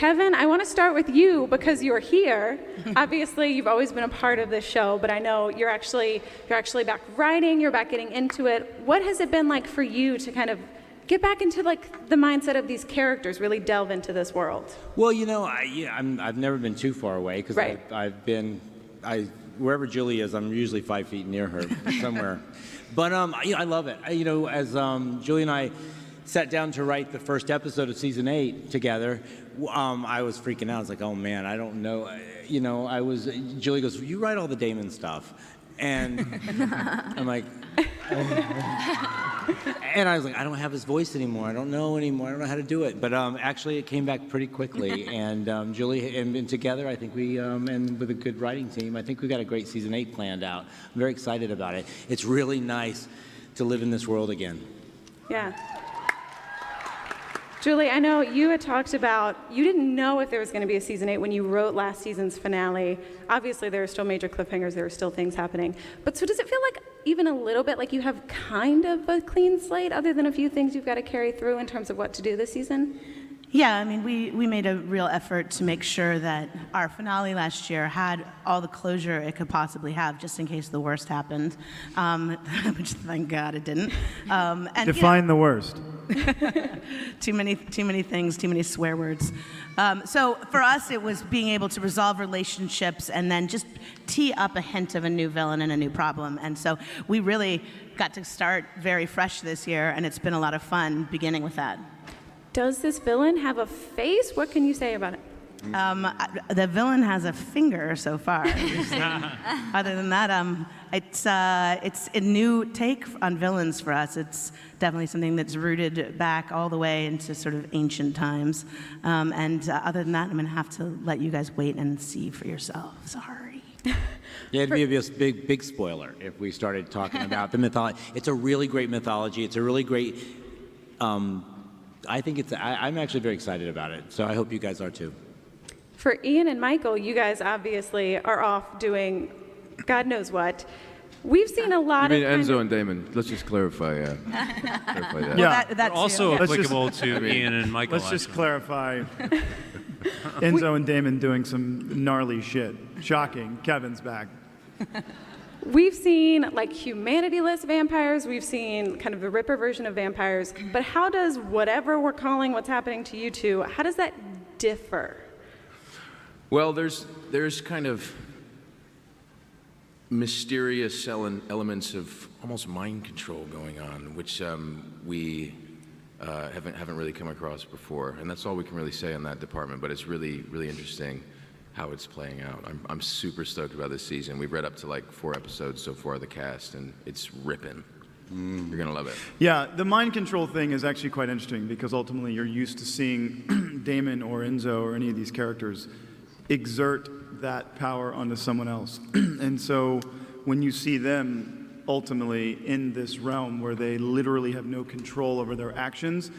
Kevin, I want to start with you because you're here. Obviously, you've always been a part of this show, but I know you're actually back writing, you're back getting into it. What has it been like for you to kind of get back into like the mindset of these characters, really delve into this world? Well, I've never been too far away because Right. wherever Julie is, I'm usually 5 feet near her somewhere. But I love it. As Julie and I sat down to write the first episode of season 8 together, I was freaking out. I was like, oh man, I don't know. Julie goes, you write all the Damon stuff. And I'm like, and I was like, I don't have his voice anymore. I don't know anymore. I don't know how to do it. But actually, it came back pretty quickly. And Julie and together, I think and with a good writing team, I think we got a great season 8 planned out. I'm very excited about it. It's really nice to live in this world again. Yeah. Julie, I know you had talked about, you didn't know if there was going to be a season 8 when you wrote last season's finale. Obviously, there are still major cliffhangers, there are still things happening. But so does it feel like even a little bit like you have kind of a clean slate, other than a few things you've got to carry through in terms of what to do this season? Yeah, I mean, we made a real effort to make sure that our finale last year had all the closure it could possibly have, just in case the worst happened, which thank God it didn't. Define the worst. Too many things, too many swear words. So for us, it was being able to resolve relationships and then just tee up a hint of a new villain and a new problem. And so we really got to start very fresh this year, and it's been a lot of fun beginning with that. Does this villain have a face? What can you say about it? The villain has a finger so far. Other than that, it's a new take on villains for us. It's definitely something that's rooted back all the way into sort of ancient times. Other than that, I'm going to have to let you guys wait and see for yourself. Sorry. Yeah, it'd be a big spoiler if we started talking about the mythology. It's a really great mythology. It's a really great. I'm actually very excited about it. So I hope you guys are too. For Ian and Michael, you guys obviously are off doing God knows what. We've seen a lot of... You mean Enzo and Damon. Let's just clarify, clarify that. Yeah. That's also applicable to Ian and Michael. Let's just clarify. Enzo and Damon doing some gnarly shit. Shocking. Kevin's back. We've seen like humanity-less vampires. We've seen kind of the Ripper version of vampires. But how does whatever we're calling what's happening to you two, how does that differ? Well, there's kind of mysterious elements of almost mind control going on, which we haven't really come across before, and that's all we can really say on that department. But it's really, really interesting how it's playing out. I'm super stoked about this season. We've read up to like 4 episodes so far of the cast, and it's ripping. You're gonna love it. Yeah, the mind control thing is actually quite interesting because ultimately you're used to seeing Damon or Enzo or any of these characters exert that power onto someone else. And so when you see them ultimately in this realm where they literally have no control over their actions,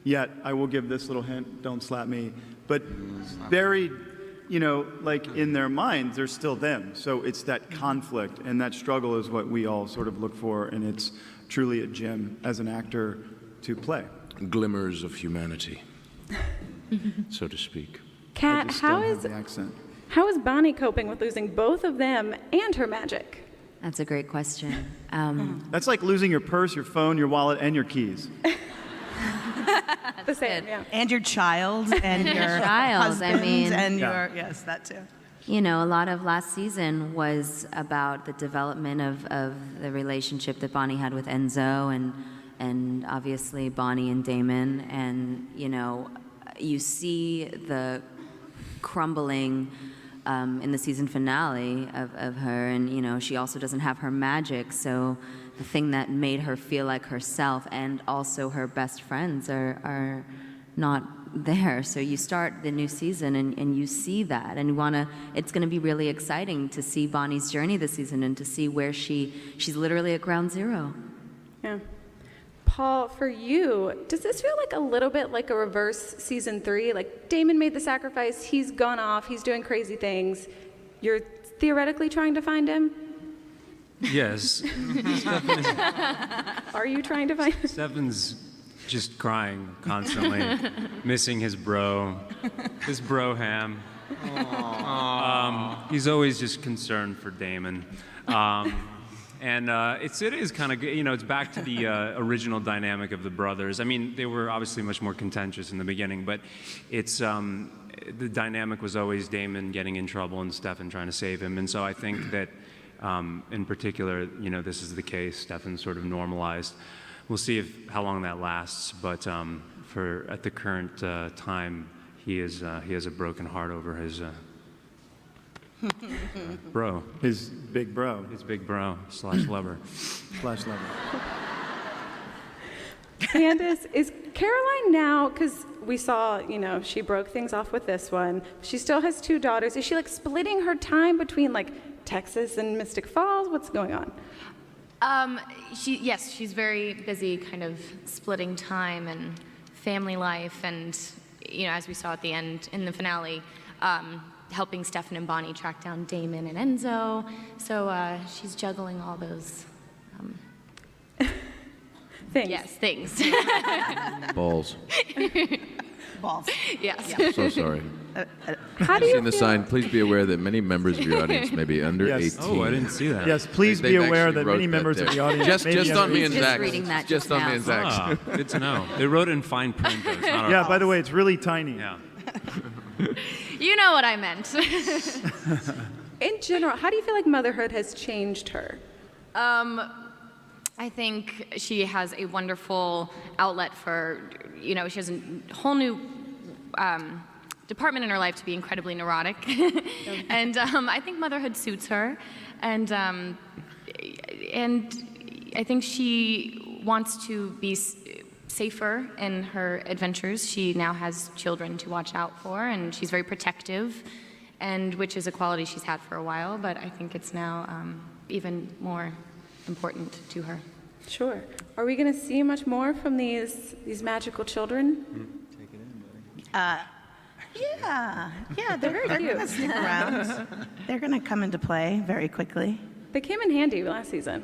yet I will give this little hint, don't slap me, but buried, like in their minds, they're still them. So it's that conflict and that struggle is what we all sort of look for, and it's truly a gem as an actor to play. Glimmers of humanity, so to speak. Kat, how is Bonnie coping with losing both of them and her magic? That's a great question. That's like losing your purse, your phone, your wallet, and your keys. The same, yeah. And your child, and your husband, and your, yes, that too. You know, a lot of last season was about the development of the relationship that Bonnie had with Enzo, and obviously Bonnie and Damon, and, you see the crumbling in the season finale of her, and she also doesn't have her magic, so the thing that made her feel like herself and also her best friends are not there. So you start the new season and you see that, and it's going to be really exciting to see Bonnie's journey this season and to see where she's literally at ground zero. Yeah. Paul, for you, does this feel like a little bit like a reverse season 3? Like Damon made the sacrifice, he's gone off, he's doing crazy things. You're theoretically trying to find him? Yes. Are you trying to find him? Stefan's just crying constantly, missing his bro ham. He's always just concerned for Damon. And it is kind of, it's back to the original dynamic of the brothers. I mean, they were obviously much more contentious in the beginning, but it's the dynamic was always Damon getting in trouble and Stefan trying to save him. And so I think that in particular, this is the case. Stefan's sort of normalized. We'll see how long that lasts, but at the current time, he has a broken heart over his bro. His big bro. His big bro / lover. Slash lover. Candace, is Caroline now, because we saw, she broke things off with this one. She still has 2 daughters. Is she like splitting her time between like Texas and Mystic Falls? What's going on? Yes, she's very busy kind of splitting time and family life and, as we saw at the end in the finale, helping Stefan and Bonnie track down Damon and Enzo. So she's juggling all those Things. yes, things. Balls. Balls. Yes. Yeah. So sorry. How do I've you seen the feel? sign. Please be aware that many members of your audience may be under Yes. 18. Oh, I didn't see that. Yes, please be They've aware actually that wrote many that members there. of the audience Just may be on under me and 18. Just Zach. reading that Just just on now. me and Zach. Ah, good to know. They wrote it in fine print, though. It's not our Yeah, fault. by the way, it's really tiny. Yeah. You know what I meant. In general, how do you feel like motherhood has changed her? I think she has a wonderful outlet for, she has a whole new department in her life to be incredibly neurotic. And I think motherhood suits her. And I think she wants to be safer in her adventures. She now has children to watch out for, and she's very protective, and which is a quality she's had for a while, but I think it's now even more important to her. Sure. Are we going to see much more from these magical children? Yeah, they're going to stick around. They're going to come into play very quickly. They came in handy last season.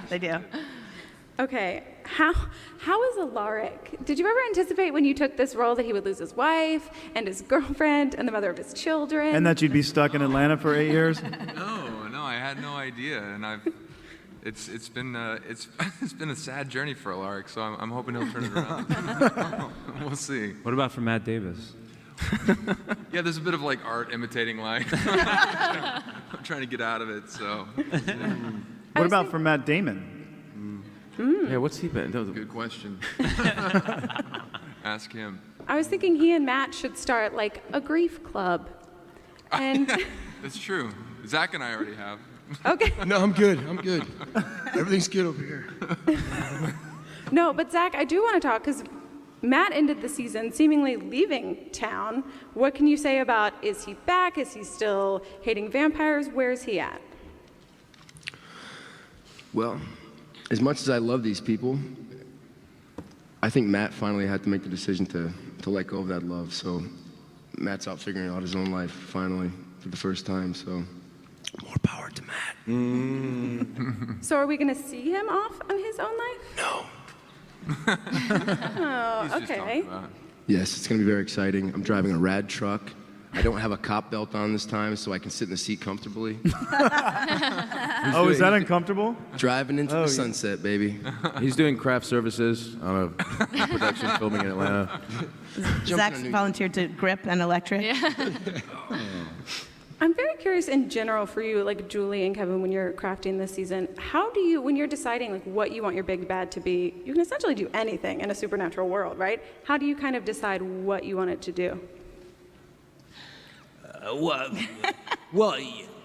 They do. Okay, how is Alaric? Did you ever anticipate when you took this role that he would lose his wife and his girlfriend and the mother of his children? And that you'd be stuck in Atlanta for 8 years? No, I had no idea, and it's been a sad journey for Alaric, so I'm hoping he'll turn it around. We'll see. What about for Matt Davis? Yeah, there's a bit of like art imitating life. I'm trying to get out of it, so. What about for Matt Damon? Yeah, what's he been? Good question. Ask him. I was thinking he and Matt should start like a grief club. And That's true. Zach and I already have. okay, No, I'm good. Everything's good over here. no, but Zach, I do want to talk because Matt ended the season seemingly leaving town. What can you say about, is he back? Is he still hating vampires? Where is he at? Well, as much as I love these people, I think Matt finally had to make the decision to let go of that love. So Matt's out figuring out his own life finally for the first time. So more power to Matt. So are we going to see him off on his own life? No. Oh, He's just okay. talking about it. Yes, it's going to be very exciting. I'm driving a rad truck. I don't have a cop belt on this time, so I can sit in the seat comfortably. Oh, is that uncomfortable? Driving into Oh, the yeah. sunset, baby. He's doing craft services on a production filming in Atlanta. Zach's volunteered to grip and electric. I'm very curious in general for you, like Julie and Kevin, when you're crafting this season, how do you, when you're deciding like what you want your big bad to be, you can essentially do anything in a supernatural world, right? How do you kind of decide what you want it to do? Well,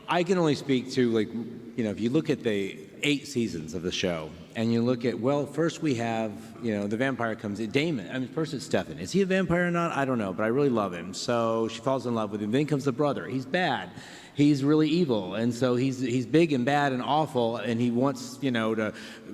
I can only speak to, like, if you look at the 8 seasons of the show, and you look at, well, first we have, the vampire comes in, Damon. I mean, first it's Stefan. Is he a vampire or not? I don't know, but I really love him. So she falls in love with him. Then comes the brother. He's bad. He's really evil, and so he's big and bad and awful, and he wants, to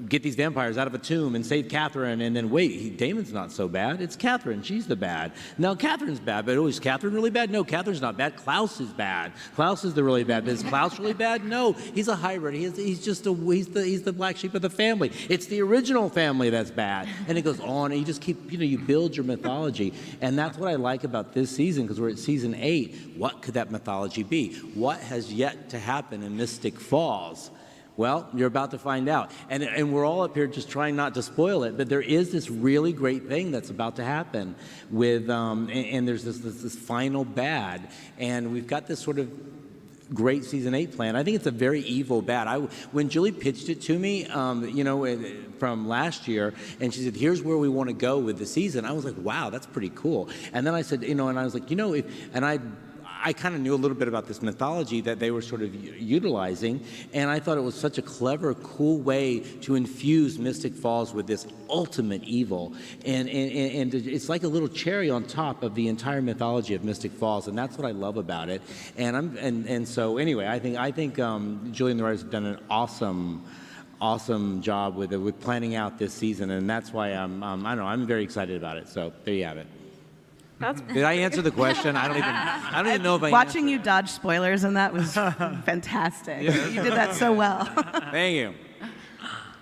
get these vampires out of a tomb and save Catherine, and then wait, Damon's not so bad. It's Catherine. She's the bad. Now, Catherine's bad, but is Catherine really bad? No, Catherine's not bad. Klaus is bad. Klaus is the really bad. But is Klaus really bad? No, he's a hybrid. He's the black sheep of the family. It's the original family that's bad. And it goes on, and you just keep, you build your mythology. And that's what I like about this season, because we're at season 8. What could that mythology be? What has yet to happen in Mystic Falls? Well, you're about to find out. And we're all up here just trying not to spoil it, but there is this really great thing that's about to happen with, and there's this final bad. And we've got this sort of great season 8 plan. I think it's a very evil bad. When Julie pitched it to me, from last year, and she said, here's where we want to go with the season, I was like, wow, that's pretty cool. And then I said, and I was like, I kind of knew a little bit about this mythology that they were sort of utilizing, and I thought it was such a clever, cool way to infuse Mystic Falls with this ultimate evil, and it's like a little cherry on top of the entire mythology of Mystic Falls, and that's what I love about it. And so anyway, I think Julie and the writers have done an awesome job with planning out this season, and that's why I'm very excited about it. So there you have it. Did I answer the question? I don't even know if I Watching you dodge spoilers and that was fantastic. Yeah. You did that so well. Thank you.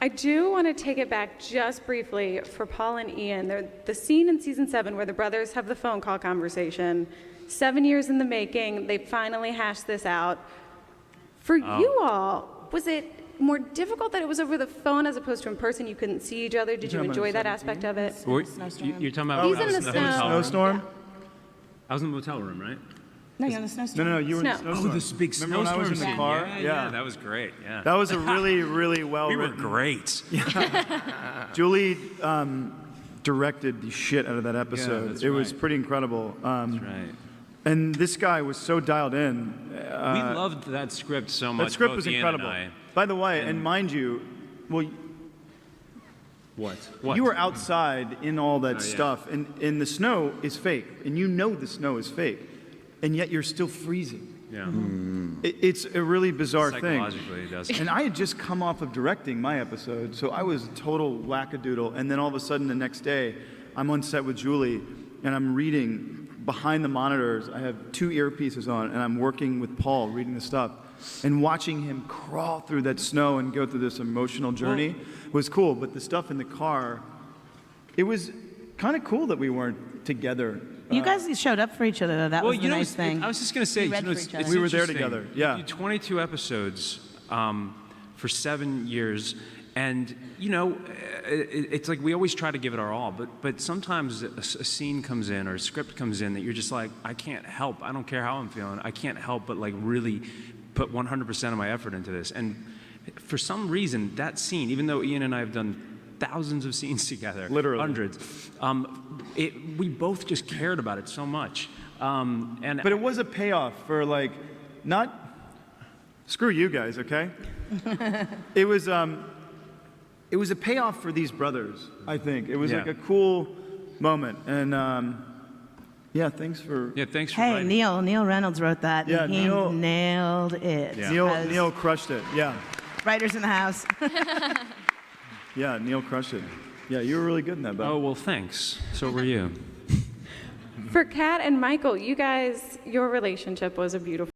I do want to take it back just briefly for Paul and Ian. The scene in season 7 where the brothers have the phone call conversation. 7 years in the making, they finally hashed this out. For you all, was it more difficult that it was over the phone as opposed to in person? You couldn't see each other. Did you enjoy that aspect of it? You're talking about He's in the snow. Snowstorm? I was in the motel room, right? No, you're in the snowstorm. No, you were in the snowstorm. Oh, this big snowstorm. Remember when I was in the car? Yeah, that was great. Yeah. That was a really, really well We were written. great. Julie directed the shit out of that episode. that's it was right. pretty incredible. That's right. And this guy was so dialed in. We loved that script so much. That script both was Ian incredible. And I. By the way, and mind you, well, What? you were outside in all that yeah. stuff, and the snow is fake, and you know the snow is fake, and yet you're still freezing. Yeah. It's a really bizarre thing. Psychologically, it does. And I had just come off of directing my episode, so I was a total wackadoodle. And then all of a sudden, the next day, I'm on set with Julie, and I'm reading behind the monitors. I have 2 earpieces on, and I'm working with Paul, reading the stuff. And watching him crawl through that snow and go through this emotional journey was cool. But the stuff in the car, it was kind of cool that we weren't together. You guys showed up for each other, though. That was the nice thing. I was just going to say, We read for each other. We were there interesting. together, yeah. You did 22 episodes for 7 years, and it's like we always try to give it our all, but sometimes a scene comes in or a script comes in that you're just like, I can't help. I don't care how I'm feeling. I can't help but like really put 100% of my effort into this. And for some reason, that scene, even though Ian and I have done thousands of scenes together, Literally. hundreds, we both just cared about it so much. But it was a payoff for not screw you guys, okay? It was a payoff for these brothers, I think. It was like a cool moment, and thanks for. Yeah, thanks for Hey, writing. Neil Reynolds wrote that. Yeah, and he Neil- nailed it. Yeah. Neil crushed it. Yeah, Writers in the house. yeah, Neil crushed it. Yeah, you were really good in that. Bud. Oh, well, thanks. So were you. For Kat and Michael, you guys, your relationship was a beautiful